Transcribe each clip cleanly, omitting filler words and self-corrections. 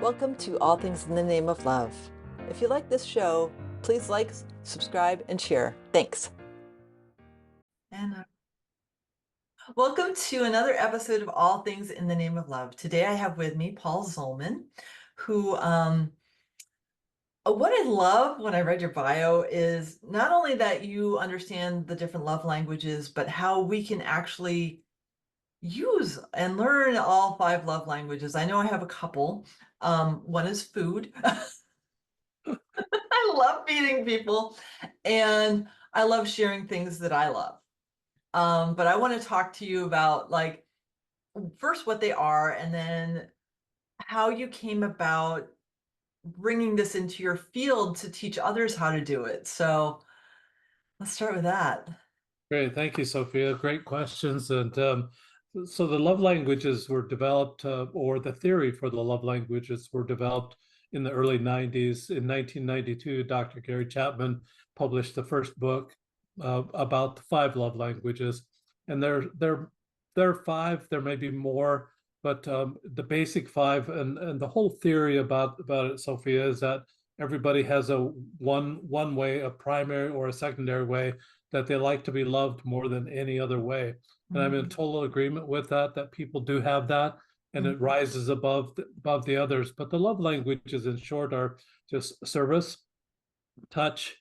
Welcome to All Things in the Name of Love. If you like this show, please like, subscribe, and share. Thanks. And welcome to another episode of All Things in the Name of Love. Today I have with me Paul Zolman, who what I love when I read your bio is not only that you understand the different love languages, but how we can actually use and learn all 5 love languages. I know I have a couple. One is food. I love feeding people and I love sharing things that I love. But I want to talk to you about first what they are and then how you came about bringing this into your field to teach others how to do it. So let's start with that. Great. Thank you, Sophia. Great questions. And so the love languages were developed, or the theory for the love languages were developed in the early 90s. In 1992, Dr. Gary Chapman published the first book about the 5 love languages. And there are 5, there may be more, but the basic 5 and the whole theory about it, Sophia, is that everybody has a one way, a primary or a secondary way that they like to be loved more than any other way. And I'm in total agreement with that people do have that, and it rises above the others. But the love languages, in short, are just service, touch,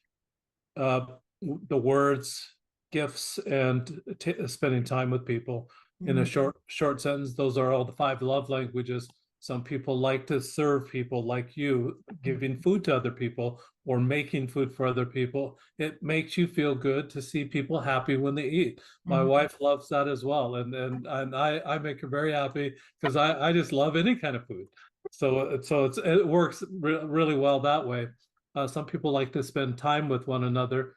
the words, gifts, and spending time with people. In a short sentence, those are all the 5 love languages. Some people like to serve people like you, giving food to other people or making food for other people. It makes you feel good to see people happy when they eat. My wife loves that as well. And I make her very happy because I just love any kind of food. So it works really well that way. Some people like to spend time with one another.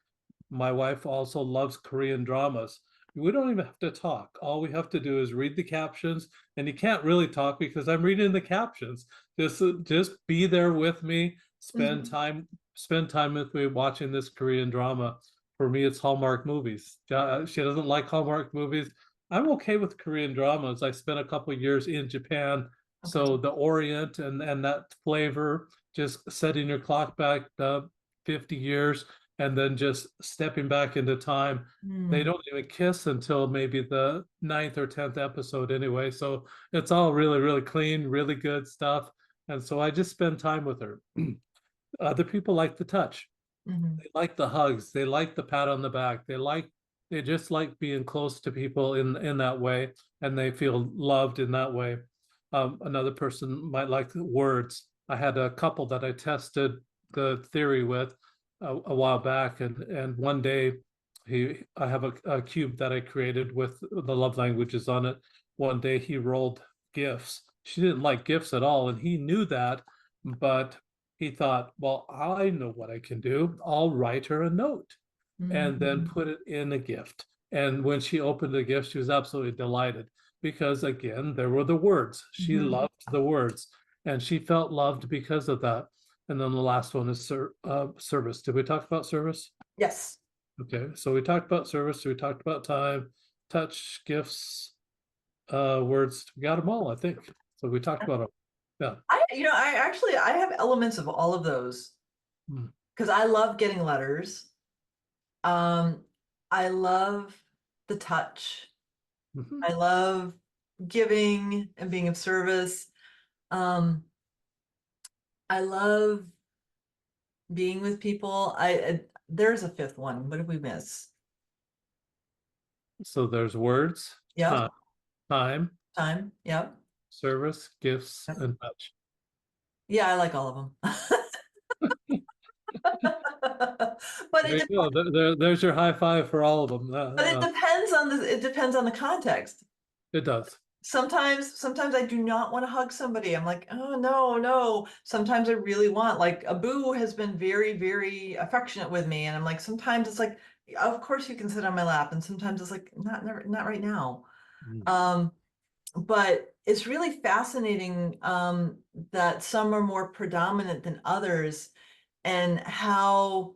My wife also loves Korean dramas. We don't even have to talk. All we have to do is read the captions, and you can't really talk because I'm reading the captions. Just be there with me, spend time with me watching this Korean drama. For me, it's Hallmark movies. She doesn't like Hallmark movies. I'm okay with Korean dramas. I spent a couple of years in Japan, so the Orient and that flavor, just setting your clock back 50 years and then just stepping back into time. They don't even kiss until maybe the 9th or 10th episode anyway. So it's all really, really clean, really good stuff. And so I just spend time with her. Other people like the touch. They like the hugs. They like the pat on the back. They just like being close to people in that way, and they feel loved in that way. Another person might like words. I had a couple that I tested the theory with a while back, and one day I have a cube that I created with the love languages on it. One day he rolled gifts. She didn't like gifts at all, and he knew that, but he thought, well, I know what I can do. I'll write her a note and then put it in a gift. And when she opened the gift, she was absolutely delighted because, again, there were the words. She loved the words, and she felt loved because of that. And then the last one is service. Did we talk about service? Yes. Okay, so we talked about service. We talked about time, touch, gifts, words. We got them all, I think. So we talked about them. Yeah. I have elements of all of those because I love getting letters. I love the touch. I love giving and being of service. Um, I love being with people. There's a 5th one. What did we miss? So there's words, Yep. time, Time. Yep. service, gifts, Yep. and touch. Yeah, I like all of them. But There you go. There's your high five for all of them. it depends on the context. It does. Sometimes I do not want to hug somebody. I'm like, oh no, no. Sometimes I really want, like Abu has been very, very affectionate with me. And I'm like, sometimes it's like, of course you can sit on my lap. And sometimes it's like, not right now. Mm. But it's really fascinating that some are more predominant than others and how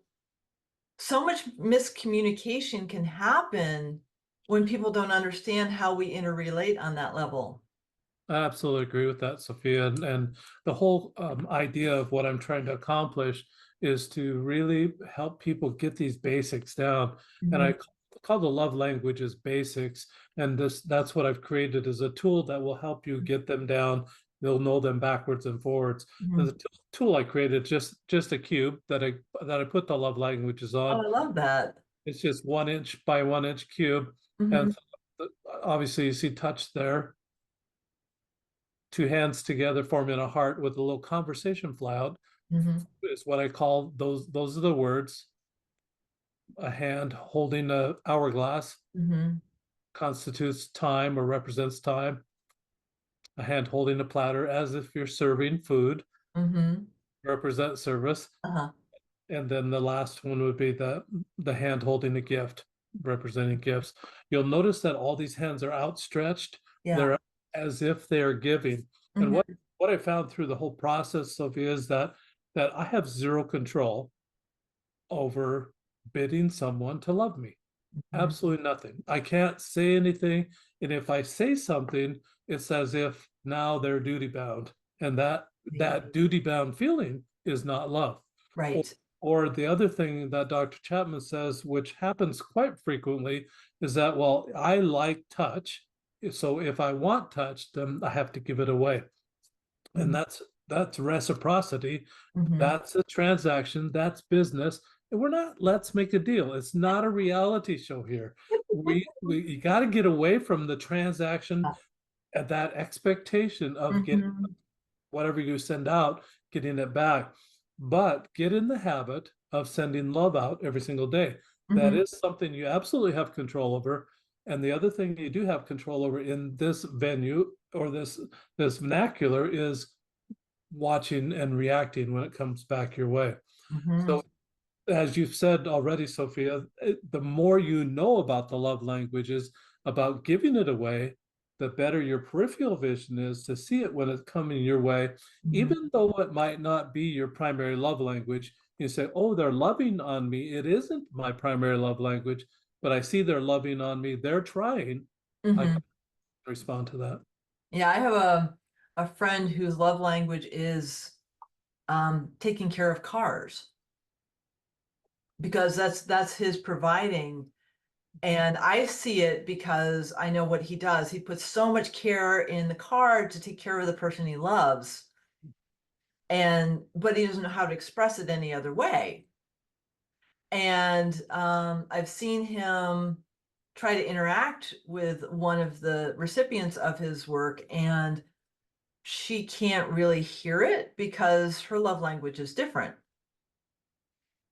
so much miscommunication can happen when people don't understand how we interrelate on that level. I absolutely agree with that, Sophia. And the whole idea of what I'm trying to accomplish is to really help people get these basics down. And Mhm, I call the love languages basics. And that's what I've created as a tool that will help you get them down. They'll know them backwards and forwards. And the mhm. tool I created just a cube that I put the love languages Oh, on. I love that. It's just 1 inch by 1 inch cube. And Mhm, obviously you see touch there, two hands together forming a heart with a little conversation fly out mhm, is what I call those are the words. A hand holding a hourglass mhm, constitutes time or represents time. A hand holding a platter as if you're serving food mhm. represents service. Uh-huh. And then the last one would be the hand holding a gift representing gifts. You'll notice that all these hands are outstretched. Yeah. They're as if they are giving. And what Mhm, what I found through the whole process, Sophia, is that I have zero control over bidding someone to love me. mhm. Absolutely nothing. I can't say anything. And if I say something, it's as if now they're duty bound. And Yeah. that duty bound feeling is not love. Or, Right. or the other thing that Dr. Chapman says, which happens quite frequently, is that, well, I like touch. So if I want touch, then I have to give it away. And Mhm, that's reciprocity. mhm. That's a transaction. That's business. And we're not, let's make a deal. It's not a reality show here. We you got to get away from the transaction and that expectation of getting Mhm, whatever you send out, getting it back. But get in the habit of sending love out every single day. That mhm, is something you absolutely have control over. And the other thing you do have control over in this venue or this vernacular is watching and reacting when it comes back your way. mhm, So as you've said already, Sophia, the more you know about the love languages, about giving it away, the better your peripheral vision is to see it when it's coming your way, mhm, even though it might not be your primary love language. You say, oh, they're loving on me. It isn't my primary love language, but I see they're loving on me. They're trying. I can mhm. respond to that. Yeah, I have a friend whose love language is taking care of cars because that's his providing. And I see it because I know what he does. He puts so much care in the car to take care of the person he loves. And but he doesn't know how to express it any other way. And I've seen him try to interact with one of the recipients of his work, and she can't really hear it because her love language is different.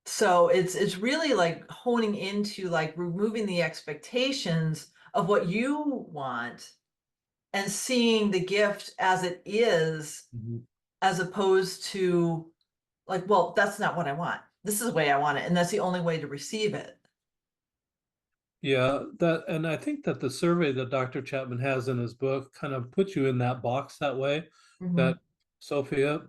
So it's really like honing into like removing the expectations of what you want and seeing the gift as it is, Mhm. as opposed to like, well, that's not what I want. This is the way I want it, and that's the only way to receive it. Yeah, and I think that the survey that Dr. Chapman has in his book kind of puts you in that box that way, Mhm, that Sophia,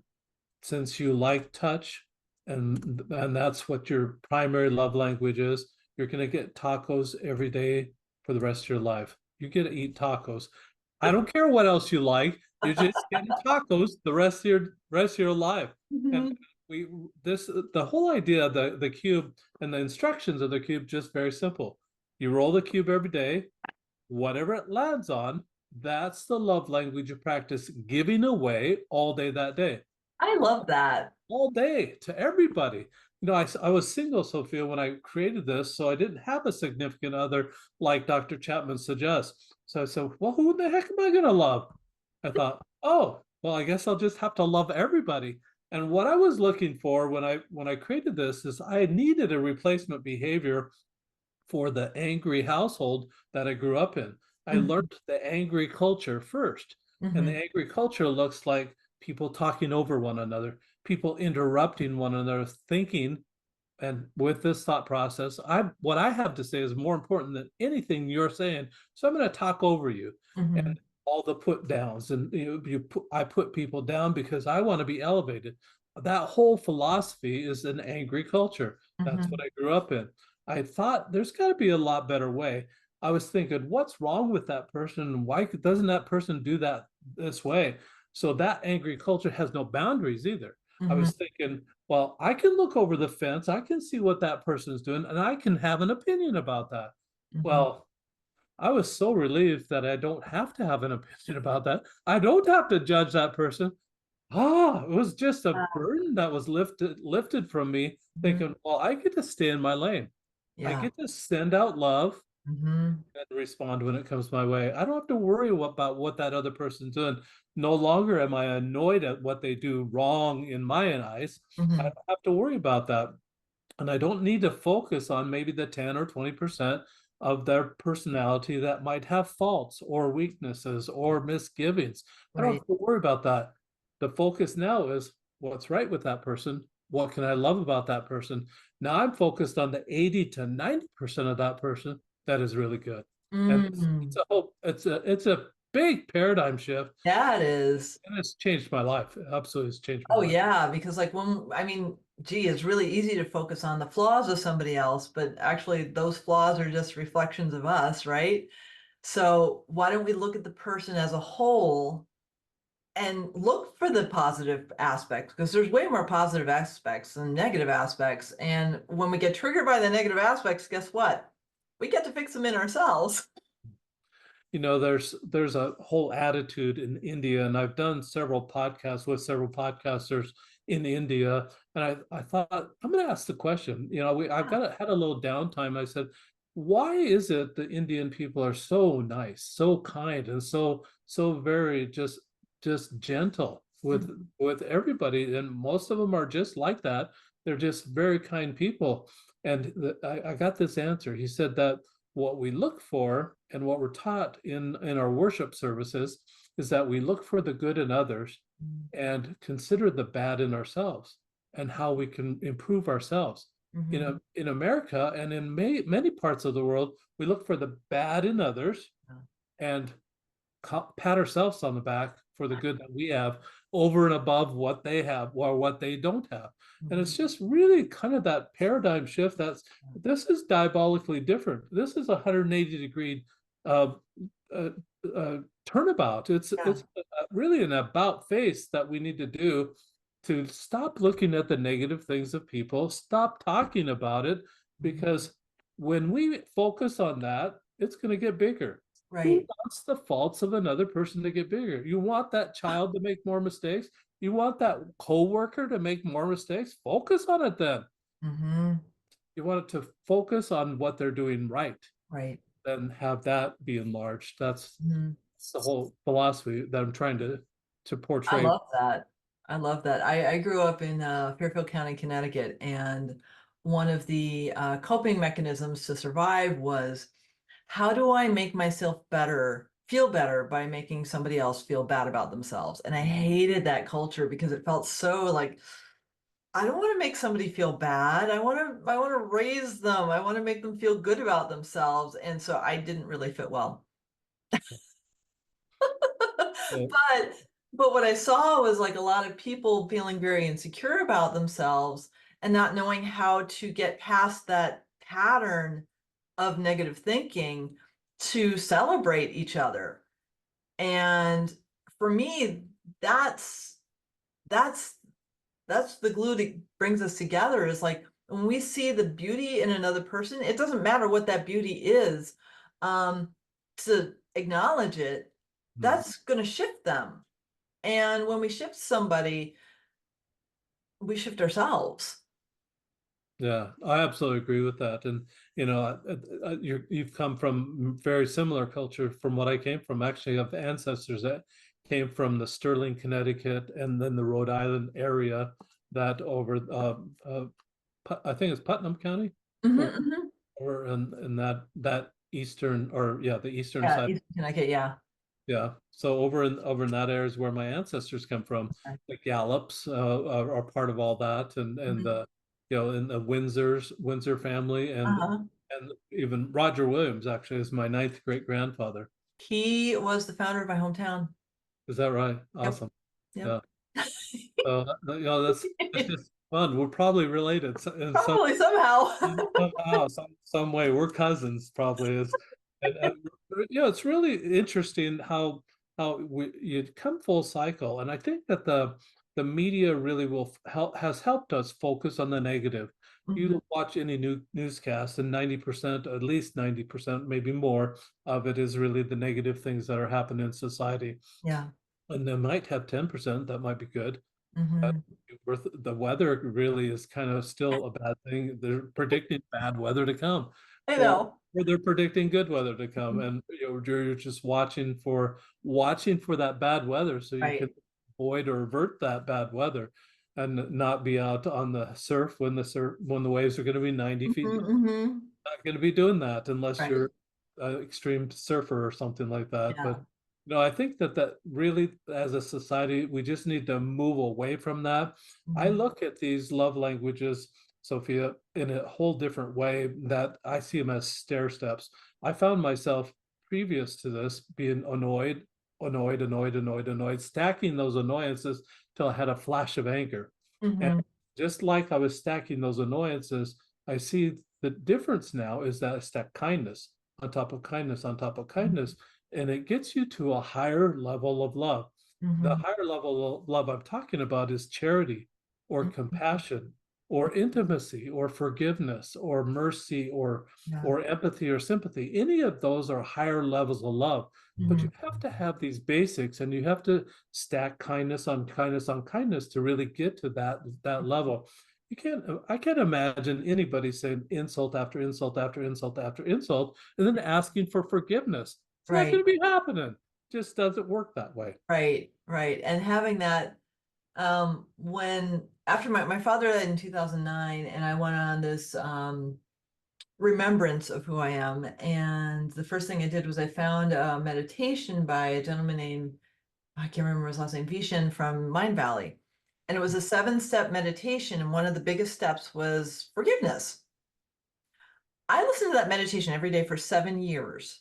since you like touch and that's what your primary love language is, you're going to get tacos every day for the rest of your life. You get to eat tacos. I don't care what else you like. You're just getting tacos the rest of your life. And mhm, we this the whole idea of the cube and the instructions of the cube just very simple. You roll the cube every day, whatever it lands on, that's the love language you practice giving away all day that day, I love that. all day to everybody. I was single, Sophia, when I created this, so I didn't have a significant other like Dr. Chapman suggests. So I said, well, who the heck am I going to love? I thought, oh, well, I guess I'll just have to love everybody. And what I was looking for when I created this is I needed a replacement behavior for the angry household that I grew up in. I Mhm, learned the angry culture first. And the mhm, angry culture looks like people talking over one another, people interrupting one another, thinking. And with this thought process, what I have to say is more important than anything you're saying. So I'm going to talk over you and mhm, all the put downs. And I put people down because I want to be elevated. That whole philosophy is an angry culture. That's what mhm, I grew up in. I thought there's got to be a lot better way. I was thinking, what's wrong with that person? Why doesn't that person do this way. So that angry culture has no boundaries either. I Mhm, was thinking, well, I can look over the fence, I can see what that person is doing, and I can have an opinion about that. mhm. Well, I was so relieved that I don't have to have an opinion about that. I don't have to judge that person. It was just a Ah, burden that was lifted from me, mhm. thinking, well, I get to stay in my lane. I Yeah. get to send out love Mhm, and respond when it comes my way. I don't have to worry about what that other person's doing. No longer am I annoyed at what they do wrong in my eyes. I mhm. don't have to worry about that. And I don't need to focus on maybe the 10 or 20% of their personality that might have faults or weaknesses or misgivings. I don't Right. have to worry about that. The focus now is what's right with that person. What can I love about that person? Now I'm focused on the 80 to 90% of that person that is really good. And it's Mm. a hope, it's a big paradigm shift. That is. And it's changed my life. It absolutely has changed my Oh life. yeah, because like when I mean, gee, it's really easy to focus on the flaws of somebody else, but actually those flaws are just reflections of us, right? So why don't we look at the person as a whole and look for the positive aspects? Because there's way more positive aspects than negative aspects. And when we get triggered by the negative aspects, guess what? We get to fix them in ourselves. There's a whole attitude in India, and I've done several podcasts with several podcasters in India, and I thought I'm going to ask the question. I've had a little downtime. I said, why is it the Indian people are so nice, so kind, and so very just gentle with everybody, and most of them are just like that. They're just very kind people. And I got this answer. He said that what we look for and what we're taught in our worship services is that we look for the good in others and consider the bad in ourselves and how we can improve ourselves. Mhm. In America and in many parts of the world, we look for the bad in others and pat ourselves on the back for the good that we have over and above what they have or what they don't have. And Mhm. it's just really kind of that paradigm shift this is diabolically different. This is a 180-degree uh, uh, turnabout. Yeah. It's really an about face that we need to do to stop looking at the negative things of people, stop talking about it, Mhm. because when we focus on that, it's going to get bigger. Who Right. wants the faults of another person to get bigger? You want that child to make more mistakes? You want that coworker to make more mistakes? Focus on it then. Hmm. You want it to focus on what they're doing right, Right. then have that be enlarged. Mhm. That's the whole philosophy that I'm trying to I portray. love that. I love that. I grew up in Fairfield County, Connecticut, and one of the coping mechanisms to survive was how do I make myself better, feel better by making somebody else feel bad about themselves? And I hated that culture because it felt so like I don't want to make somebody feel bad. I want to raise them. I want to make them feel good about themselves. And so I didn't really fit well. Yeah. But what I saw was like a lot of people feeling very insecure about themselves and not knowing how to get past that pattern of negative thinking to celebrate each other. And for me, that's that's that's the glue that brings us together is like when we see the beauty in another person, it doesn't matter what that beauty is, um, to acknowledge it, Hmm. that's going to shift them. And when we shift somebody, we shift ourselves. Yeah, I absolutely agree with that. And you've come from very similar culture from what I came from. Actually, I have ancestors that came from the Sterling, Connecticut, and then the Rhode Island area. That over, I think it's Putnam County, Mhm, or mhm. in that eastern, or yeah, the eastern Yeah, side. Eastern Connecticut, yeah. Yeah. So over in that area is where my ancestors come from. Okay. The Gallops are part of all that, and Mhm. the and the Windsor family, Uh-huh. and even Roger Williams actually is my ninth great grandfather. He was the founder of my hometown. Is that right? Yep, Awesome. yep. Yeah. So that's just fun. We're probably related in Probably somehow. somehow, some way. We're cousins, probably is. And it's really interesting how how you come full cycle. And I think that the media really will help has helped us focus on the negative. Mhm. You watch any newscast, and 90%, at least 90%, maybe more of it is really the negative things that are happening in society. Yeah. And they might have 10% that might be good. But Mhm. the weather really is kind of still a bad thing. They're predicting bad weather to come, I or know. they're predicting good weather to come, Mhm. and you're just watching for that bad weather so you can Right. avoid or avert that bad weather, and not be out on the surf when the waves are going to be 90 feet. Mhm, mhm. Not going to be doing that unless Right. you're an extreme surfer or something like that. But Yeah. I think that really, as a society, we just need to move away from that. I Mhm. look at these love languages, Sophia, in a whole different way, that I see them as stair steps. I found myself previous to this being annoyed, stacking those annoyances till I had a flash of anger. And Mhm. just like I was stacking those annoyances, I see the difference now is that I stack kindness on top of kindness on top of kindness, and it gets you to a higher level of love. The Mhm. higher level of love I'm talking about is charity or Mhm. compassion or intimacy or forgiveness or mercy Yeah. or empathy or sympathy. Any of those are higher levels of love. But you Mhm. have to have these basics, and you have to stack kindness on kindness on kindness to really get to that level. I can't imagine anybody saying insult after insult after insult after insult and then asking for forgiveness. It's not Right. going to be happening. Just doesn't work that way. Right. Right. And having that, when after my father died in 2009, and I went on this remembrance of who I am. And the first thing I did was I found a meditation by a gentleman named, I can't remember his last name, Vishen from Mind Valley. And it was a 7-step meditation. And one of the biggest steps was forgiveness. I listened to that meditation every day for 7 years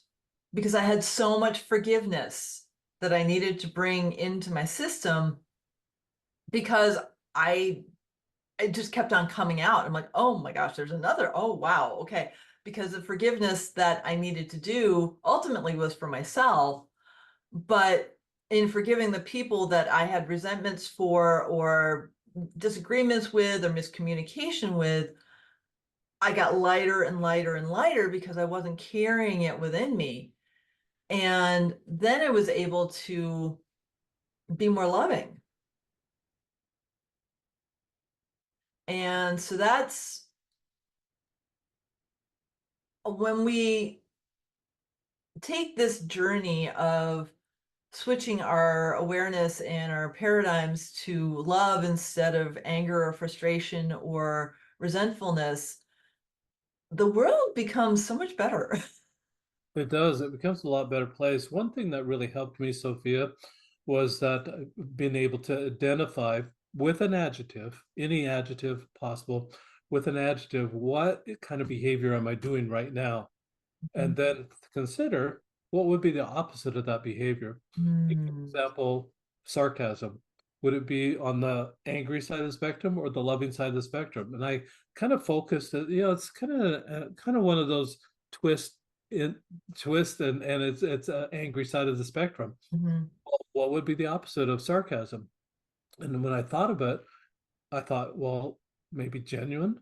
because I had so much forgiveness that I needed to bring into my system because I it just kept on coming out. I'm like, oh my gosh, there's another. Oh wow, okay. Because the forgiveness that I needed to do ultimately was for myself, but in forgiving the people that I had resentments for or disagreements with or miscommunication with, I got lighter and lighter and lighter because I wasn't carrying it within me. And then I was able to be more loving. And so that's when we take this journey of switching our awareness and our paradigms to love instead of anger or frustration or resentfulness, the world becomes so much better. It does. It becomes a lot better place. One thing that really helped me, Sophia, was that being able to identify with an adjective, any adjective possible, with an adjective, what kind of behavior am I doing right now? And then consider what would be the opposite of that behavior. Mm, Example, sarcasm. Would it be on the angry side of the spectrum or the loving side of the spectrum? And I kind of focused that, it's kind of one of those twist in twist and it's an angry side of the spectrum. mhm. What would be the opposite of sarcasm? And when I thought of it, I thought, well, maybe genuine,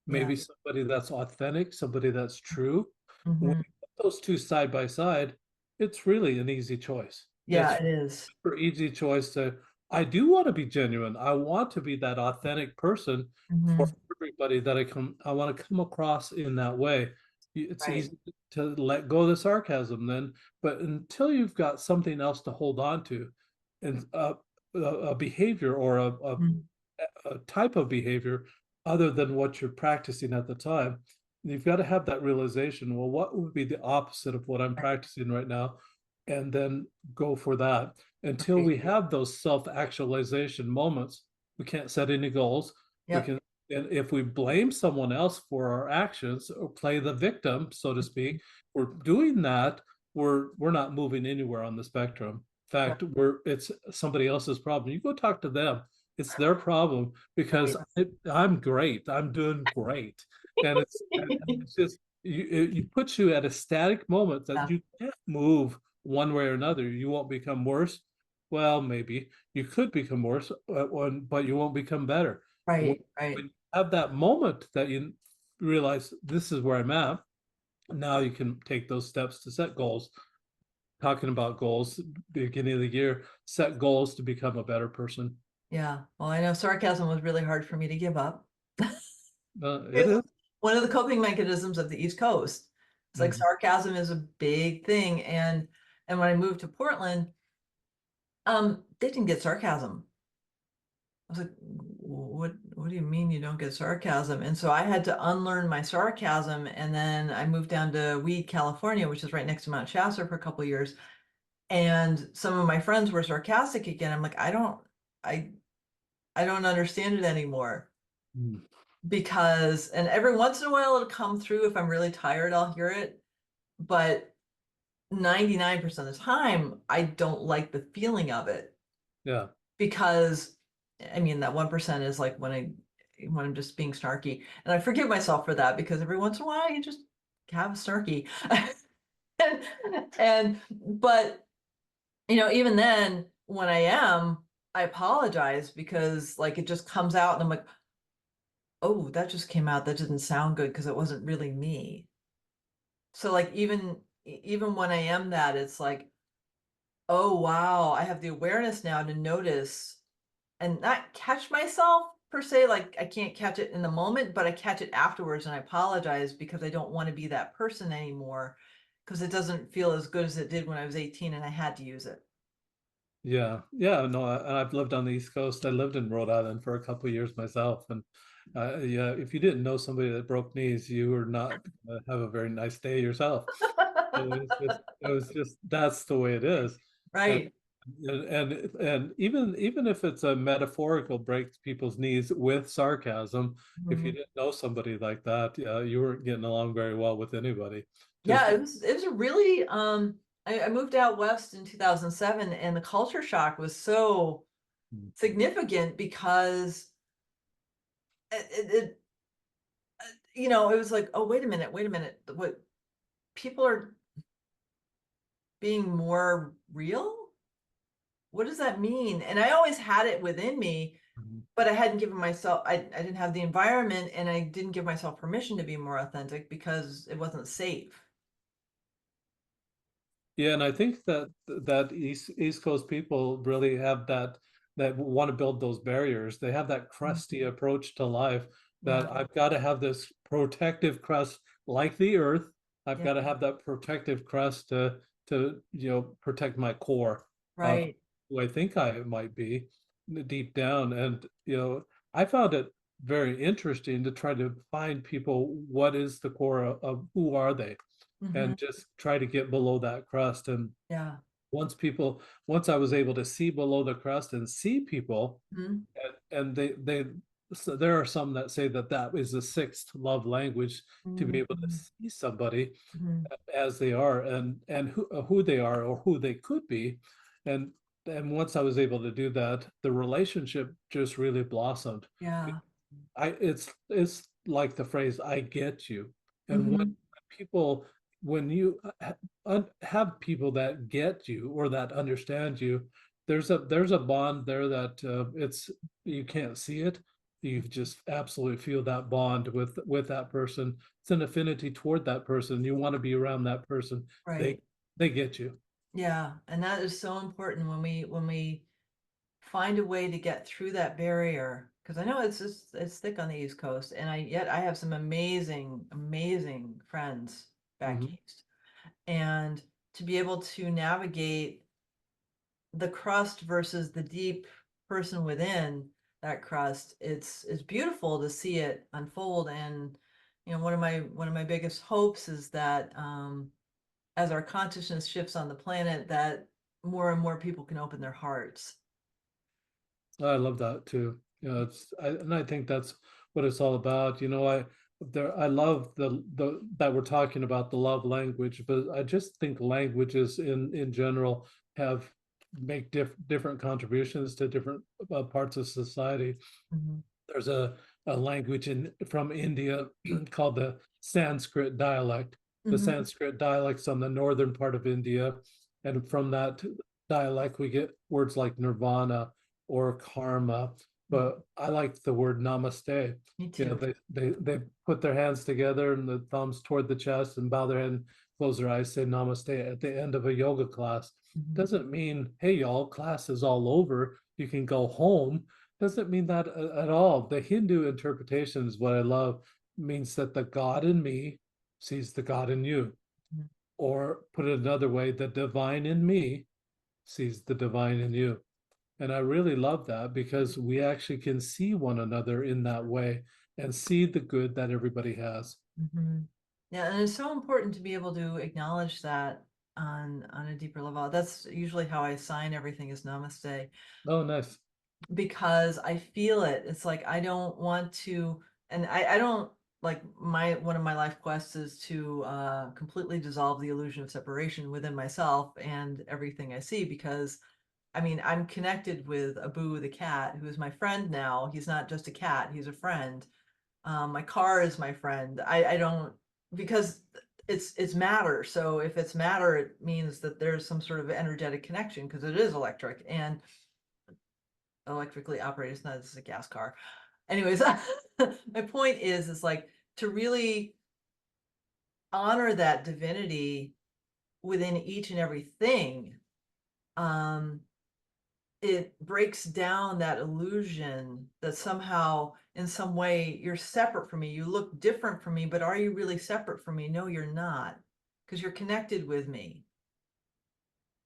Yeah. maybe somebody that's authentic, somebody that's true. When Mhm. you put those two side by side, it's really an easy choice. Yeah, It's it is. super easy choice to, I do want to be genuine. I want to be that authentic person for Mhm. everybody that I want to come across in that way. It's Right. easy to let go of the sarcasm then, but until you've got something else to hold on to, and a behavior or Mm, a type of behavior other than what you're practicing at the time, you've got to have that realization. Well, what would be the opposite of what I'm right. practicing right now? And then go for that. Until Right. we have those self-actualization moments, we can't set any goals. We Yep. can, and if we blame someone else for our actions or play the victim, so to speak, we're doing that, we're not moving anywhere on the spectrum. In Right. fact, it's somebody else's problem. You go talk to them. It's their problem because Right. I'm great. I'm doing great, and it's just you. It puts you at a static moment that Yeah. you can't move one way or another. You won't become worse. Well, maybe you could become worse, but you won't become better. When Right, right. you have that moment that you realize this is where I'm at, now you can take those steps to set goals. Talking about goals, beginning of the year, set goals to become a better person. Yeah. Well, I know sarcasm was really hard for me to give up. It It's is. one of the coping mechanisms of the East Coast. It's like Mhm. sarcasm is a big thing. And when I moved to Portland, they didn't get sarcasm. I was like, what do you mean you don't get sarcasm? And so I had to unlearn my sarcasm. And then I moved down to Weed, California, which is right next to Mount Shasta for a couple of years. And some of my friends were sarcastic again. I'm like, I I don't understand it anymore. Mm. Because, and every once in a while it'll come through. If I'm really tired, I'll hear it. But 99% of the time, I don't like the feeling of it. Yeah. Because I mean that 1% is like when I'm just being snarky. And I forgive myself for that because every once in a while you just have a snarky. and, but even then when I am, I apologize because like it just comes out and I'm like, oh, that just came out. That didn't sound good because it wasn't really me. So like even when I am that, it's like, oh wow, I have the awareness now to notice and not catch myself per se, like I can't catch it in the moment, but I catch it afterwards and I apologize because I don't want to be that person anymore because it doesn't feel as good as it did when I was 18 and I had to use it. Yeah, yeah, no, I've lived on the East Coast. I lived in Rhode Island for a couple of years myself, and yeah, if you didn't know somebody that broke knees, you were not gonna have a very nice day yourself. It was just that's the way it is, and Right. and even if it's a metaphorical break people's knees with sarcasm, if you Mhm. didn't know somebody like that, yeah, you weren't getting along very well with anybody. Yeah, Just it was a really I moved out west in 2007 and the culture shock was so significant because it it was like, oh, wait a minute. What people are being more real? What does that mean? And I always had it within me, but I hadn't given myself, I didn't have the environment and I didn't give myself permission to be more authentic because it wasn't safe. Yeah, and I think that East Coast people really have that want to build those barriers. They have that crusty Mhm. approach to life Yeah, that I've got to have this protective crust like the earth. I've yeah, got to have that protective crust to protect my core of right. who I think I might be deep down. And I found it very interesting to try to find people what is the core of who are they Hmm. and just try to get below that crust. And Yeah. once I was able to see below the crust and see people, Hmm. and they so there are some that say that that is the sixth love language, to be able to Hmm. see somebody Hmm. as they are and who they are or who they could be. and and once I was able to do that, the relationship just really blossomed. Yeah. It's like the phrase "I get you," and when Hmm. people when you have people that get you or that understand you, there's a bond there that it's you can't see it. You just absolutely feel that bond with that person. It's an affinity toward that person. You want to be around that person. They Right. they get you. Yeah. And that is so important when we find a way to get through that barrier. Because I know it's thick on the East Coast, and I have some amazing, amazing friends back Mhm. east. And to be able to navigate the crust versus the deep person within that crust, it's beautiful to see it unfold. And one of my biggest hopes is that as our consciousness shifts on the planet, that more and more people can open their hearts. I love that too. And I think that's what it's all about. I love the that we're talking about the love language, but I just think languages in general have make different contributions to different parts of society. Mhm. There's a language from India called the Sanskrit dialect. The Mhm. Sanskrit dialect's on the northern part of India. And from that dialect, we get words like nirvana or karma. But I like the word namaste. Me You know, too. they put their hands together and the thumbs toward the chest and bow their head, close their eyes, say namaste at the end of a yoga class. Mhm. Doesn't mean, hey, y'all, class is all over. You can go home. Doesn't mean that at all. The Hindu interpretation is what I love, means that the God in me sees the God in you. Mhm. Or put it another way, the divine in me sees the divine in you. And I really love that because we actually can see one another in that way and see the good that everybody has. Mhm. Yeah, and it's so important to be able to acknowledge that on a deeper level. That's usually how I sign everything is namaste, Oh, nice. because I feel it. It's like I don't want to, and I don't like my one of my life quests is to completely dissolve the illusion of separation within myself and everything I see, because I mean, I'm connected with Abu the cat, who is my friend now. He's not just a cat, he's a friend. My car is my friend. I don't, because it's matter. So if it's matter, it means that there's some sort of energetic connection, because it is electric and electrically operated. It's not just a gas car. Anyways, my point is like to really honor that divinity within each and everything. Um, it breaks down that illusion that somehow in some way you're separate from me, you look different from me, but are you really separate from me? No, you're not, because you're connected with me,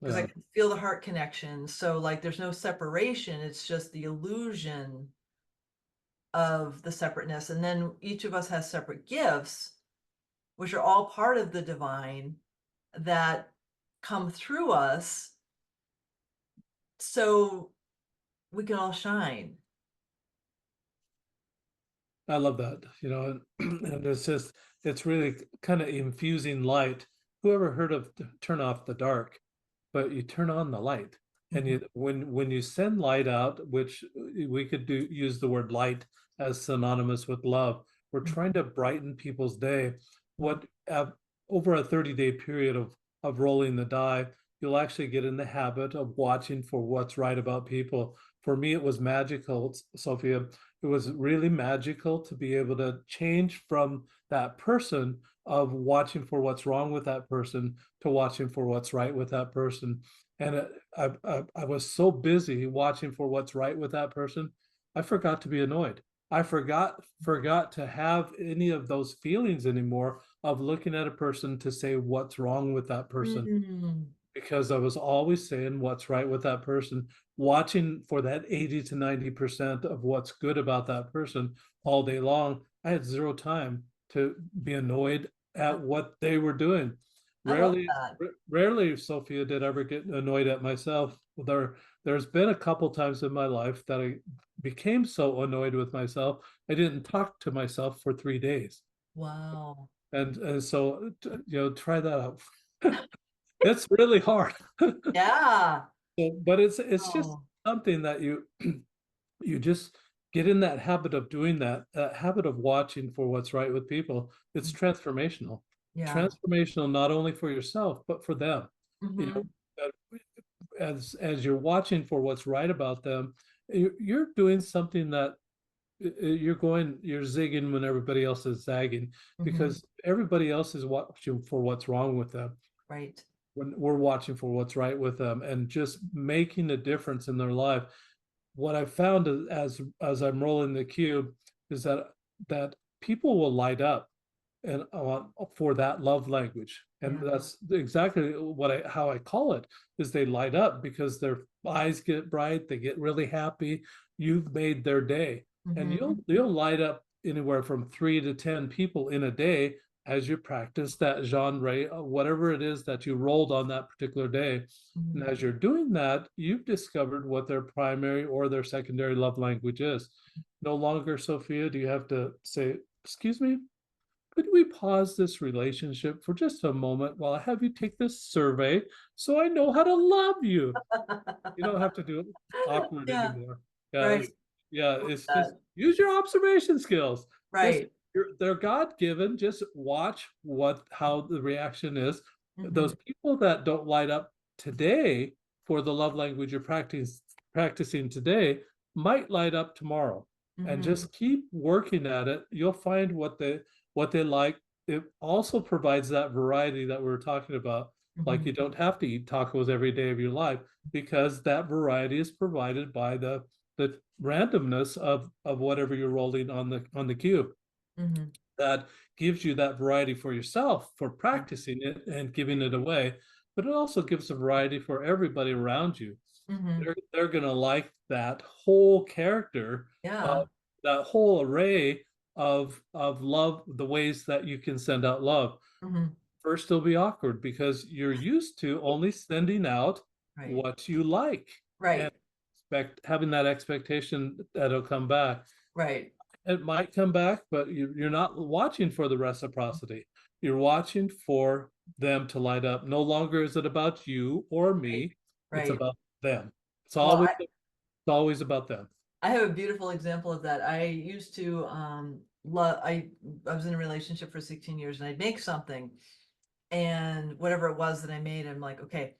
because I Yeah, can feel the heart connection. So like there's no separation, it's just the illusion of the separateness. And then each of us has separate gifts, which are all part of the divine, that come through us so we can all shine. I love that, and it's just, it's really kind of infusing light. Whoever heard of turn off the dark? But you turn on the light. And Mhm. when you send light out, which we could use the word light as synonymous with love, we're trying to brighten people's day. Mhm. What over a 30-day period of rolling the die, you'll actually get in the habit of watching for what's right about people. For me, it was magical, Sophia. It was really magical to be able to change from that person of watching for what's wrong with that person to watching for what's right with that person. And I was so busy watching for what's right with that person, I forgot to be annoyed. I forgot to have any of those feelings anymore of looking at a person to say what's wrong with that person, Mm. because I was always saying what's right with that person, watching for that 80 to 90% of what's good about that person all day long. I had zero time to be annoyed I at what they were doing. I love Rarely, that. rarely, Sophia, did I ever get annoyed at myself. There's been a couple times in my life that I became so annoyed with myself, I didn't talk to myself for 3 days. Wow. And so, try that out. It's really hard. Yeah. But it's just Oh, something that you just get in that habit of doing, that habit of watching for what's right with people. It's transformational. yeah. Transformational not only for yourself but for them. You know, Mhm. as you're watching for what's right about them, you're doing something that you're zigging when everybody else is zagging, Mhm. because everybody else is watching for what's wrong with them Right. when we're watching for what's right with them and just making a difference in their life. What I found as I'm rolling the cube is that people will light up and for that love language, and Yeah. that's exactly how I call it, is they light up because their eyes get bright, they get really happy. You've made their day, and you'll Mhm. you'll light up anywhere from 3 to 10 people in a day as you practice that genre, whatever it is that you rolled on that particular day. And Mhm. as you're doing that, you've discovered what their primary or their secondary love language is. No longer, Sophia, do you have to say, excuse me, could we pause this relationship for just a moment while I have you take this survey so I know how to love you? You don't have to do it awkward Yeah. anymore. Yeah, Right. it's just That. use your observation skills. Just Right. they're God given. Just watch how the reaction is. Those Mhm. people that don't light up today for the love language you're practicing today might light up tomorrow. And Mhm. just keep working at it. You'll find what they like. It also provides that variety that we were talking about. Like, Mhm. you don't have to eat tacos every day of your life, because that variety is provided by the randomness of whatever you're rolling on the cube. Mhm. That gives you that variety for yourself for Right. practicing it and giving it away, but it also gives a variety for everybody around you. Mhm. They're gonna like that whole character, Yeah. that whole array of love, the ways that you can send out love. Mhm. First, it'll be awkward because you're used to only sending out Right. what you like, and Right. having that expectation that it'll come back. Right. It might come back, but you're not watching for the reciprocity. You're watching for them to light up. No longer is it about you or Right. me, it's Right. about them. Well, It's always about them. I have a beautiful example of that. I used to love I was in a relationship for 16 years and I'd make something, and whatever it was that I made, I'm like, okay,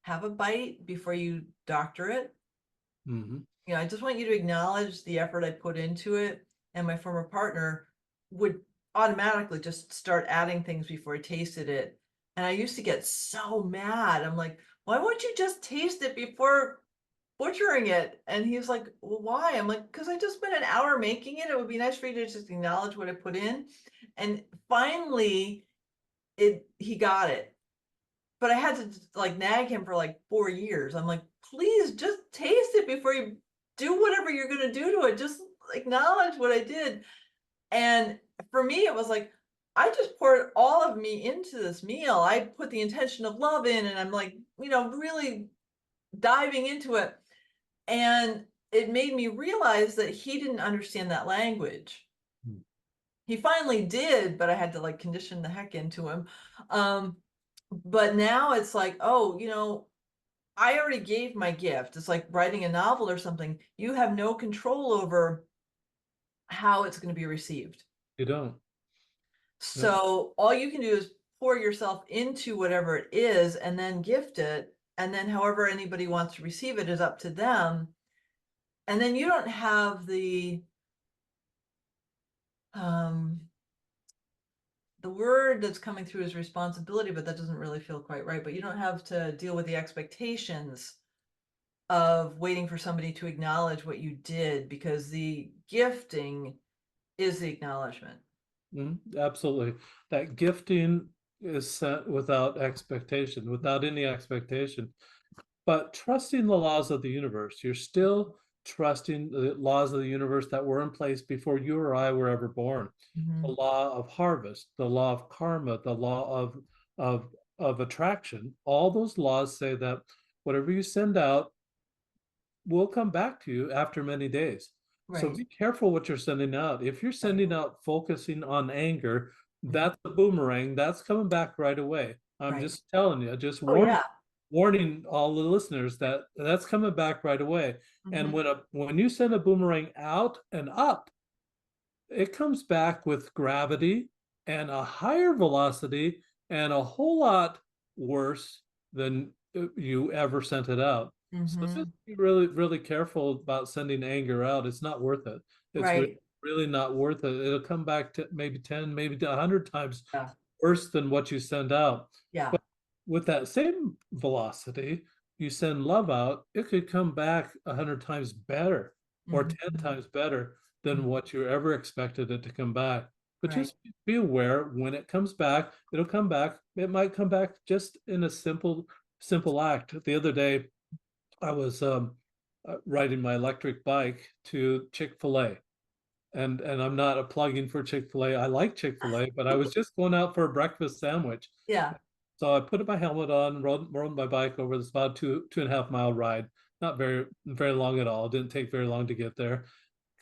have a bite before you doctor it. Hmm. You know, I just want you to acknowledge the effort I put into it. And my former partner would automatically just start adding things before I tasted it. And I used to get so mad. I'm like, why won't you just taste it before butchering it? And he's like, well, why? I'm like, because I just spent an hour making it. It would be nice for you to just acknowledge what I put in. And finally, he got it. But I had to like nag him for like 4 years. I'm like, please just taste it before you do whatever you're gonna do to it. Just acknowledge what I did. And for me, it was like, I just poured all of me into this meal. I put the intention of love in, and I'm like, really diving into it. And it made me realize that he didn't understand that language. He finally did, but I had to like condition the heck into him. Um, but now it's like, oh, I already gave my gift. It's like writing a novel or something. You have no control over how it's going to be received. You don't. No. So all you can do is pour yourself into whatever it is and then gift it. And then however anybody wants to receive it is up to them. And then you don't have um the word that's coming through is responsibility, but that doesn't really feel quite right. But you don't have to deal with the expectations of waiting for somebody to acknowledge what you did, because the gifting is the acknowledgement. Absolutely. That gifting is set without expectation, without any expectation, but trusting the laws of the universe. You're still trusting the laws of the universe that were in place before you or I were ever born. The Mhm. law of harvest, the law of karma, the law of of attraction. All those laws say that whatever you send out will come back to you after many days. So Right, be careful what you're sending out. If you're right. sending out focusing on anger, Mhm. that's a boomerang. That's coming back right away. I'm Right. just telling you, just Oh, yeah. warning all the listeners that that's coming back right away. And Mhm. when you send a boomerang out and up, it comes back with gravity and a higher velocity and a whole lot worse than you ever sent it out. So just Mhm. be really, really careful about sending anger out. It's not worth it. It's Right. really not worth it. It'll come back to maybe 10, maybe 100 times Yeah. worse than what you send out. Yeah. But with that same velocity, you send love out, it could come back 100 times better or Mhm. 10 times better than Mhm. what you ever expected it to come back. But Right. just be aware when it comes back, it'll come back. It might come back just in a simple act. The other day, I was riding my electric bike to Chick-fil-A. And I'm not a plug-in for Chick-fil-A. I like Chick-fil-A, but I was just going out for a breakfast sandwich. Yeah. So I put my helmet on, rode my bike over this about 2.5 mile ride. Not very long at all. It didn't take very long to get there.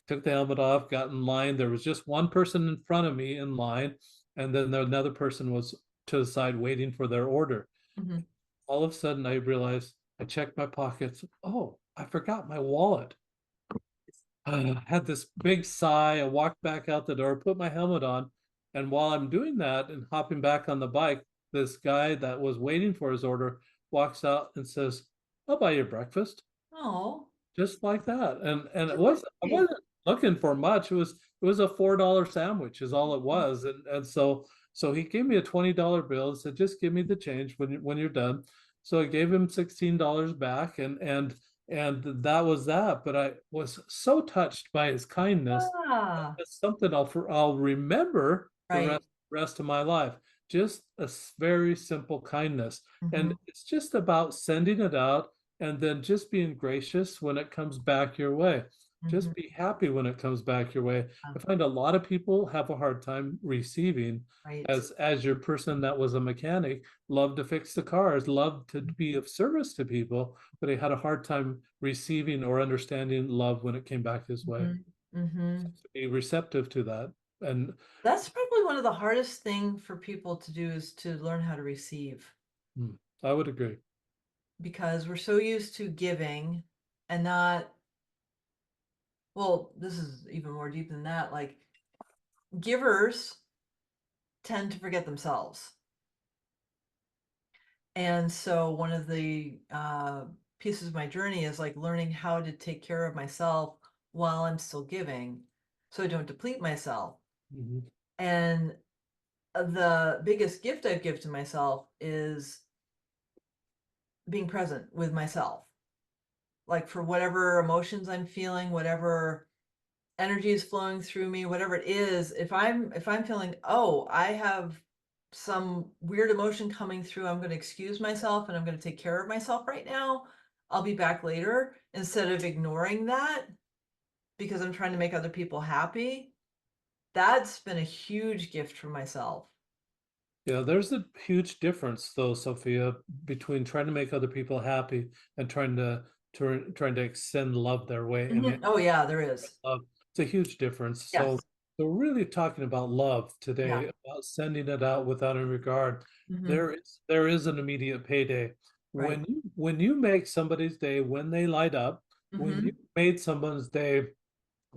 Took the helmet off, got in line. There was just one person in front of me in line, and then another person was to the side waiting for their order. Mhm. All of a sudden, I realized I checked my pockets. Oh, I forgot my wallet. I had this big sigh. I walked back out the door, put my helmet on, and while I'm doing that and hopping back on the bike, this guy that was waiting for his order walks out and says, "I'll buy you breakfast." Oh, Just like that. And it that's was I great. wasn't looking for much. It was a $4 sandwich is all it was. And so he gave me a $20 bill and said, just give me the change when you're done. So I gave him $16 back and that was that. But I was so touched by his kindness. Ah, It's something I'll remember the right. rest of my life. Just a very simple kindness, and Hmm. it's just about sending it out and then just being gracious when it comes back your way. Hmm. Just be happy when it comes back your way. I find a lot of people have a hard time receiving. Right. As your person that was a mechanic, loved to fix the cars, loved to be of service to people, but he had a hard time receiving or understanding love when it came back his way. Hmm. Hmm. To be receptive to that. And That's probably one of the hardest thing for people to do is to learn how to receive I would agree. because we're so used to giving and not, well, this is even more deep than that. Like givers tend to forget themselves. And so one of the pieces of my journey is like learning how to take care of myself while I'm still giving so I don't deplete myself. Mhm. And the biggest gift I've given to myself is being present with myself. Like for whatever emotions I'm feeling, whatever energy is flowing through me, whatever it is, if I'm feeling, oh, I have some weird emotion coming through, I'm going to excuse myself and I'm going to take care of myself right now. I'll be back later instead of ignoring that because I'm trying to make other people happy. That's been a huge gift for myself. Yeah, there's a huge difference though, Sophia, between trying to make other people happy and trying to extend love their way. And Mhm. Oh yeah, there is. love, it's a huge difference. So Yes. we're really talking about love Yeah. today, about sending it out without any regard. Hmm. There is an immediate payday. Right. When you make somebody's day, when they light up, when you Hmm. made someone's day,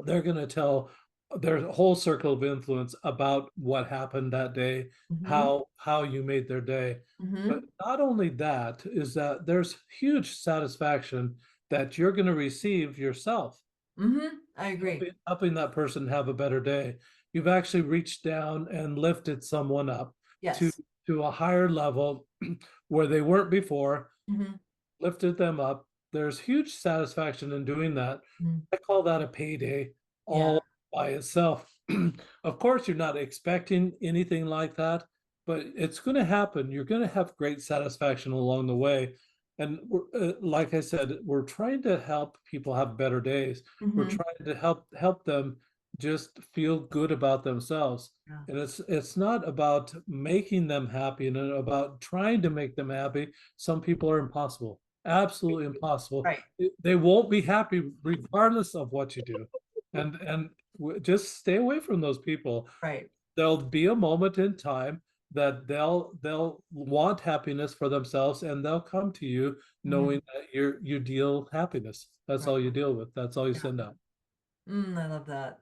they're going to tell their whole circle of influence about what happened that day, Hmm. how you made their day. But Hmm. not only that, is that there's huge satisfaction that you're going to receive yourself, I agree. helping that person have a better day. You've actually reached down and lifted someone up to Yes. to a higher level where they weren't before, Hmm. lifted them up. There's huge satisfaction in doing that. Hmm. I call that a payday Yeah. all by itself. Of course, you're not expecting anything like that, but it's going to happen. You're going to have great satisfaction along the way. And like I said, we're trying to help people have better days. We're Hmm. trying to help them just feel good about themselves. Yeah. And it's not about making them happy and about trying to make them happy. Some people are impossible, absolutely impossible. Right. They won't be happy regardless of what you do. And just stay away from those people. Right. There'll be a moment in time that they'll want happiness for themselves and they'll come to you Hmm. knowing that you deal happiness. That's Right. all you deal with. That's all you Yeah. send out. I love that.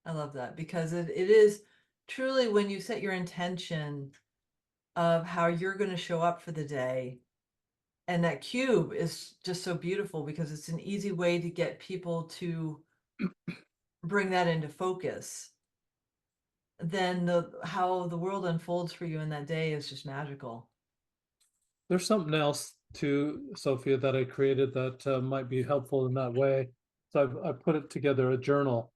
I love that because it is truly when you set your intention of how you're going to show up for the day. And that cube is just so beautiful because it's an easy way to get people to bring that into focus. Then how the world unfolds for you in that day is just magical. There's something else too, Sophia, that I created that might be helpful in that way. So I put it together a journal.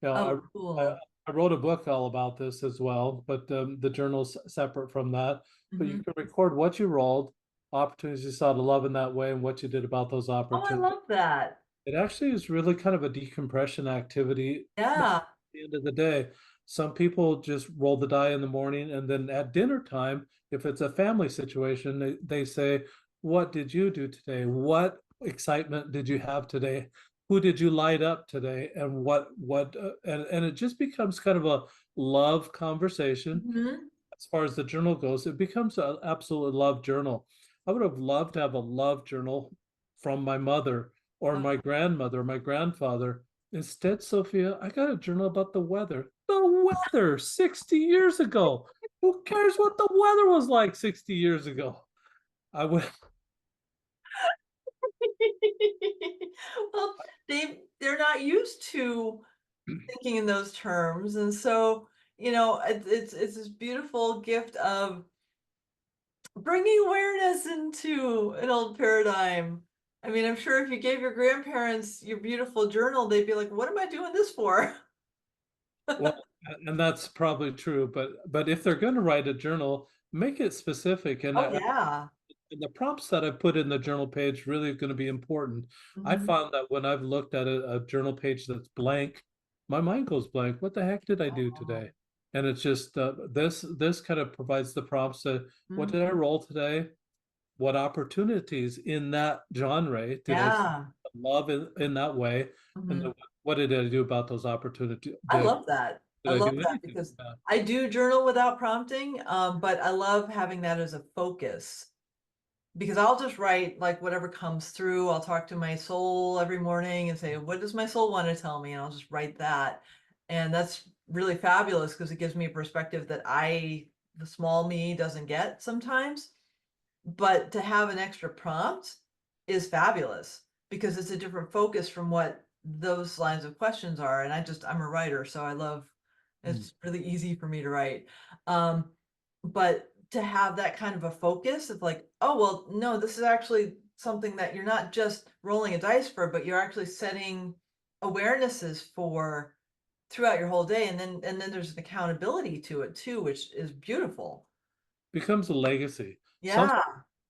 You know, Oh, I cool. I wrote a book all about this as well, but the journal's separate from that. But you Hmm. can record what you rolled, opportunities you saw to love in that way, and what you did about those Oh, I opportunities. love that. It actually is really kind of a decompression activity at Yeah. the end of the day. Some people just roll the die in the morning and then at dinner time, if it's a family situation, they say, what did you do today? What excitement did you have today? Who did you light up today? And and it just becomes kind of a love conversation Hmm. as far as the journal goes, it becomes an absolute love journal. I would have loved to have a love journal from my mother or my grandmother, my grandfather. Instead, Sophia, I got a journal about the weather. The weather 60 years ago. Who cares what the weather was like 60 years ago? I would Well, they're not used to thinking in those terms, and so, it's this beautiful gift of bringing awareness into an old paradigm. I mean, I'm sure if you gave your grandparents your beautiful journal, they'd be like, "What am I doing this for?" Well, and that's probably true, but if they're going to write a journal, make it specific. Oh, yeah. And the prompts that I put in the journal page really are going to be important. I Mhm. found that when I've looked at a journal page that's blank, my mind goes blank. What the heck did I do Oh. today? And it's just this kind of provides the prompts to what Mhm. did I roll today? What opportunities in that genre did I see Yeah. love in that way? And Mhm. then what did I do about those opportunities? I love that. I Did I love do that anything? because I do journal without prompting, but I love having that as a focus. Because I'll just write, like, whatever comes through. I'll talk to my soul every morning and say, "What does my soul wanna tell me?" And I'll just write that. And that's really fabulous because it gives me a perspective that the small me doesn't get sometimes. But to have an extra prompt is fabulous because it's a different focus from what those lines of questions are, and I'm a writer, so I love Mm. it's really easy for me to write. Um, but to have that kind of a focus of like, "Oh, well, no, this is actually something that you're not just rolling a dice for, but you're actually setting awarenesses for throughout your whole day," and then there's an accountability to it too, which is beautiful. Becomes a legacy. Yeah.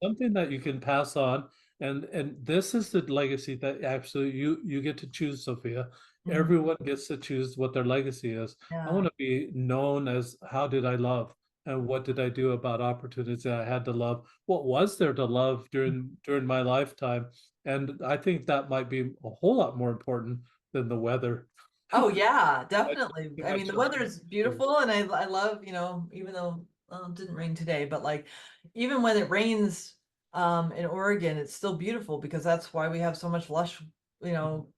Something that you can pass on, and this is the legacy that actually you get to choose, Sophia. Mhm. Everyone gets to choose what their legacy is. I Yeah. want to be known as how did I love and what did I do about opportunities that I had to love? What was there to love during my lifetime? And I think that might be a whole lot more important than the weather. Oh, yeah, I definitely. think I my mean, the children weather are is here. beautiful, and I love, even though, well, it didn't rain today, but, like, even when it rains, in Oregon, it's still beautiful because that's why we have so much lush, you know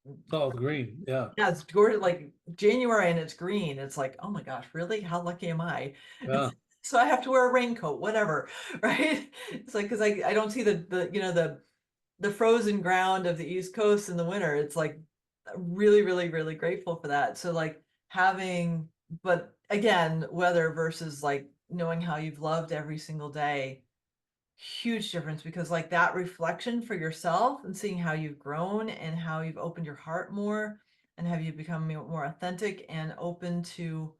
It's all green. Yeah. yeah, it's gorgeous, like, January and it's green. It's like, "Oh my gosh, really? How lucky am I?" Yeah. So I have to wear a raincoat, whatever, right? It's like because I don't see the frozen ground of the East Coast in the winter. It's like really, really, really grateful for that. So like having, but again, weather versus like knowing how you've loved every single day, huge difference because like that reflection for yourself and seeing how you've grown and how you've opened your heart more and have you become more authentic and open to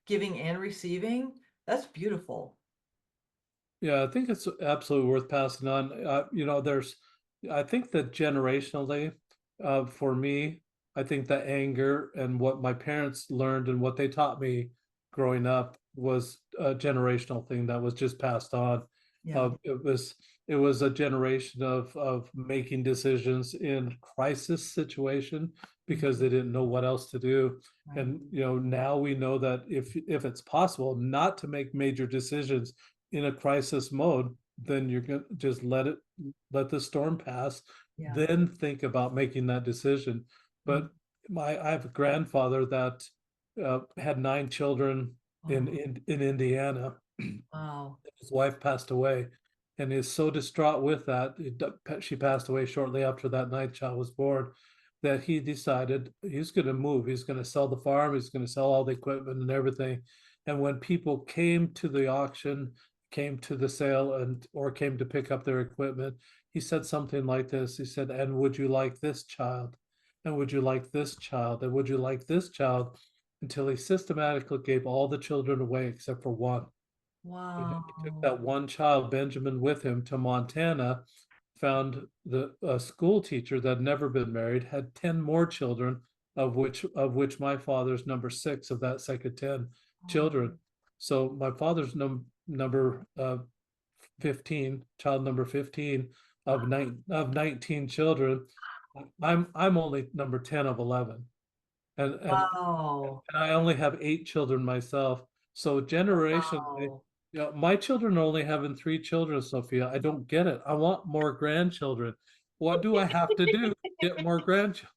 giving and receiving. That's beautiful. Yeah, I think it's absolutely worth passing on. I think that generationally, for me, I think the anger and what my parents learned and what they taught me growing up was a generational thing that was just passed on. Yeah. It was a generation of making decisions in crisis situation because Mhm. they didn't know what else to do. Right. And now we know that if it's possible not to make major decisions in a crisis mode, then you're going to just let the storm pass, Yeah. then think about making that decision. Mhm. But I have a grandfather that had 9 children in, Oh, in Indiana. wow. His wife passed away, and is so distraught with that. She passed away shortly after that ninth child was born, that he decided he's going to move. He's going to sell the farm. He's going to sell all the equipment and everything. And when people came to the auction, came to the sale, and or came to pick up their equipment, he said something like this. He said, "And would you like this child? And would you like this child? And would you like this child?" Until he systematically gave all the children away except for one. And then he took Wow. that one child, Benjamin, with him to Montana, found the a school teacher that had never been married, had 10 more children, of which my father's number six of that second 10 Oh, children. So my father's number 15, child number 15 of 19 children. I'm only number 10 of 11. And wow. I only have 8 children myself. So generationally, Wow. my children are only having 3 children, Sophia. I don't get it. I want more grandchildren. What do I have to do to get more grandchildren?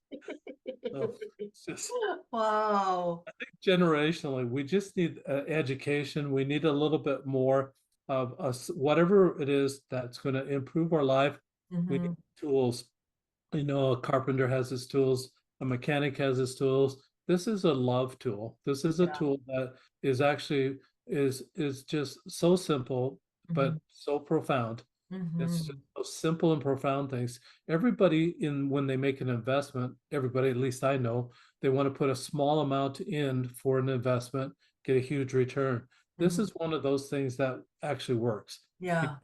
So it's just Wow. generationally, we just need education. We need a little bit more of us, whatever it is that's going to improve our life. We need Mhm. tools. You know, a carpenter has his tools, a mechanic has his tools. This is a love tool. This is a Yeah. tool that is actually is just so simple but Mhm. so profound. It's just Mhm. those simple and profound things. Everybody in when they make an investment, everybody, at least I know, they want to put a small amount in for an investment, get a huge return. This Mhm. is one of those things that actually works. You, Yeah.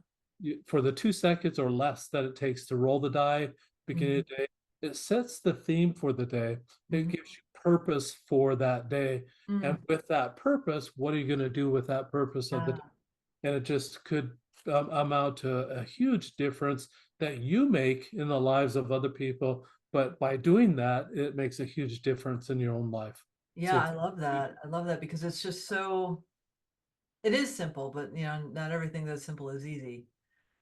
for the 2 seconds or less that it takes to roll the die, beginning Mhm. of the day, it sets the theme for the day. It Mhm. gives you purpose for that day. And Mm. with that purpose, what are you going to do with that purpose of the day? Yeah. And it just could amount to a huge difference that you make in the lives of other people. But by doing that, it makes a huge difference in your own life. Yeah, So I it's love that. I love that because it's just so it is simple, but not everything that's simple is easy.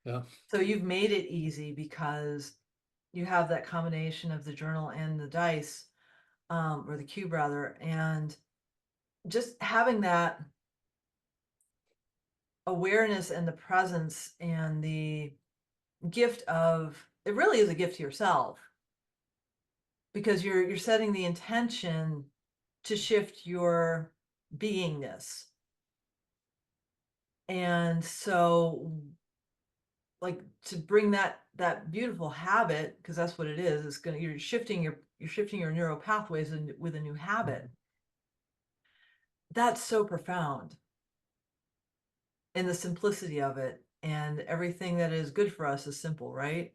yeah. So you've made it easy because you have that combination of the journal and the dice, or the cube rather, and just having that awareness and the presence and the gift of it really is a gift to yourself because you're setting the intention to shift your beingness. And so like to bring that beautiful habit because that's what it is it's going to you're shifting your neural pathways with a new habit that's so profound in the simplicity of it and everything that is good for us is simple, right?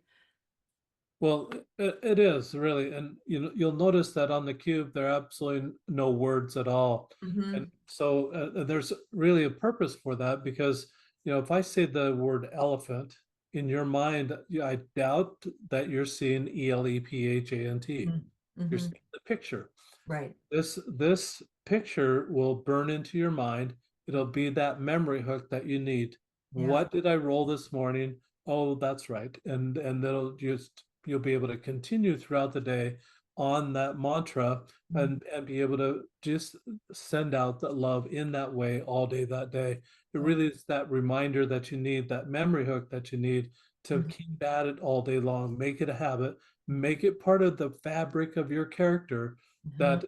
Well, it is really, and you'll notice that on the cube there are absolutely no words at all, and Mm-hmm. so there's really a purpose for that because if I say the word elephant in your mind, I doubt that you're seeing ELEPHANT. Mm-hmm. You're Mm-hmm. seeing the picture. Right. This picture will burn into your mind. It'll be that memory hook that you need. Yeah. What did I roll this morning? Oh, that's right. And that'll just you'll be able to continue throughout the day on that mantra Mm-hmm. and be able to just send out that love in that way all day that day. It Yeah. really is that reminder that you need, that memory hook that you need to keep Mm-hmm. at it all day long. Make it a habit, make it part of the fabric of your character Mm-hmm. that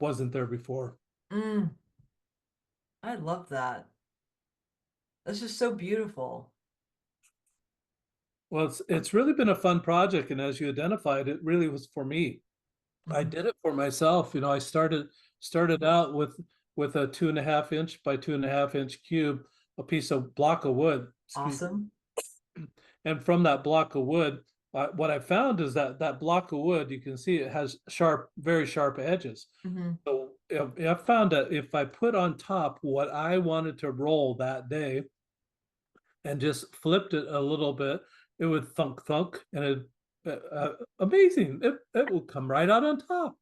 wasn't there before. Mm, I love that. That's just so beautiful. Well, it's really been a fun project, and as you identified, it really was for me. I Mm-hmm. did it for myself. I started out with a 2.5 inch by 2.5 inch cube, a piece of block of wood. Excuse me. Awesome. And from that block of wood, what I found is that that block of wood, you can see it has sharp, very sharp edges. Mm-hmm. So I found that if I put on top what I wanted to roll that day, and just flipped it a little bit, it would thunk thunk, and amazing. It would come right out on top.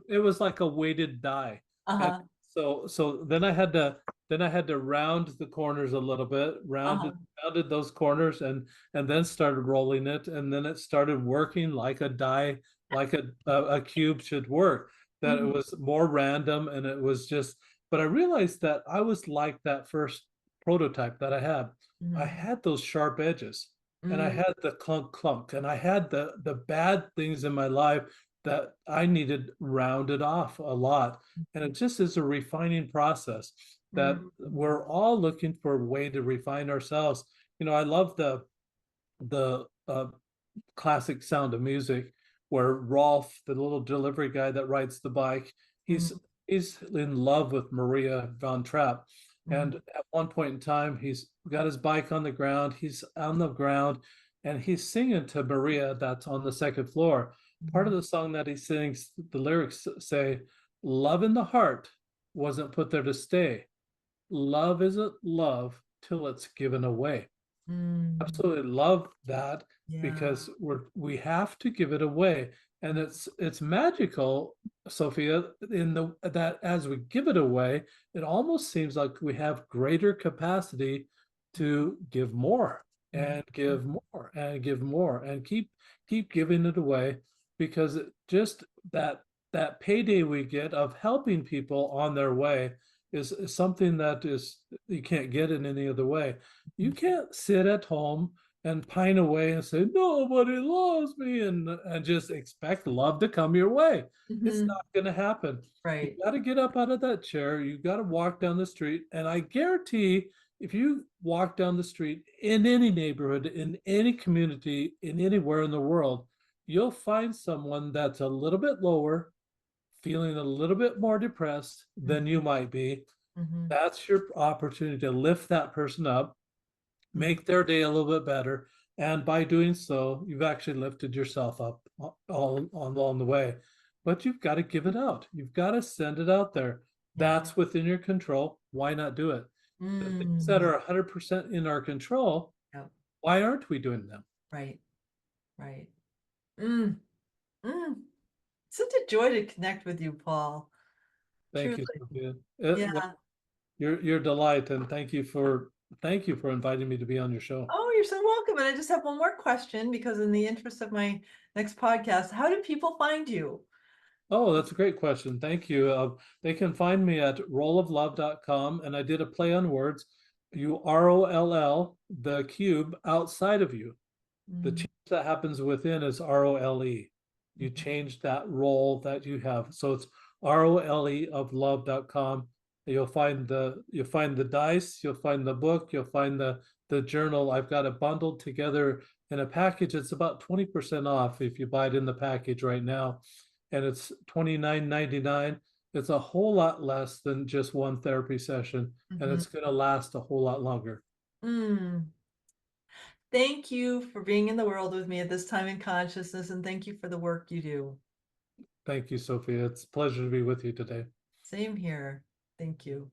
It was like a weighted die, and Uh-huh. so then I had to round the corners a little bit, Uh-huh. rounded those corners, and then started rolling it, and then it started working like a die, like a cube should work. That it Mm-hmm. was more random, and it was just. But I realized that I was like that first prototype that I Mm-hmm. had those sharp edges, and I Mm-hmm. had the clunk clunk, and I had the bad things in my life that I needed rounded off a lot. And it just is a refining process that Mm-hmm. we're all looking for a way to refine ourselves. I love the classic Sound of Music, where Rolf, the little delivery guy that rides the bike, he's Mm-hmm. he's in love with Maria von Trapp. Mm-hmm. And at one point in time, he's got his bike on the ground. He's on the ground, and he's singing to Maria that's on the second floor. Part Mm-hmm. of the song that he sings, the lyrics say, "Love in the heart wasn't put there to stay. Love isn't love till it's given away." Mm, Absolutely love that yeah. because we have to give it away, and it's magical, Sophia, in the that as we give it away, it almost seems like we have greater capacity to give more and Mhm. give more and give more and keep giving it away because just that payday we get of helping people on their way is something that is you can't get in any other way. You can't sit at home and pine away and say, nobody loves me, and just expect love to come your way. It's Mhm. not going to happen. You Right. got to get up out of that chair. You got to walk down the street. And I guarantee if you walk down the street in any neighborhood, in any community, in anywhere in the world, you'll find someone that's a little bit lower, feeling a little bit more depressed than you might be. Mhm. That's your opportunity to lift that person up, Mhm. make their day a little bit better. And by doing so, you've actually lifted yourself up all along the way. But you've got to give it out. You've got to send it out there. Yeah. That's within your control. Why not do it? The things that Mm. are 100% in our control, Yep. why aren't we doing them? Right. Right. Mm. Mm. Such a joy to connect with you, Paul. Thank Truly. you, Sophia. Well, Yeah. you're a delight, and thank you for inviting me to be on your show. Oh, you're so welcome. And I just have one more question because in the interest of my next podcast, how do people find you? Oh, that's a great question. Thank you. They can find me at rolloflove.com, and I did a play on words. You ROLL, the cube outside of you. The Mm. change that happens within is ROLE. You Mhm. change that role that you have. So it's ROLE of love.com. You'll find the dice, you'll find the book, you'll find the journal. I've got it bundled together in a package. It's about 20% off if you buy it in the package right now. And it's $29.99. It's a whole lot less than just one therapy session, and Mhm. it's going to last a whole lot longer. Mm. Thank you for being in the world with me at this time in consciousness, and thank you for the work you do. Thank you, Sophia. It's a pleasure to be with you today. Same here. Thank you.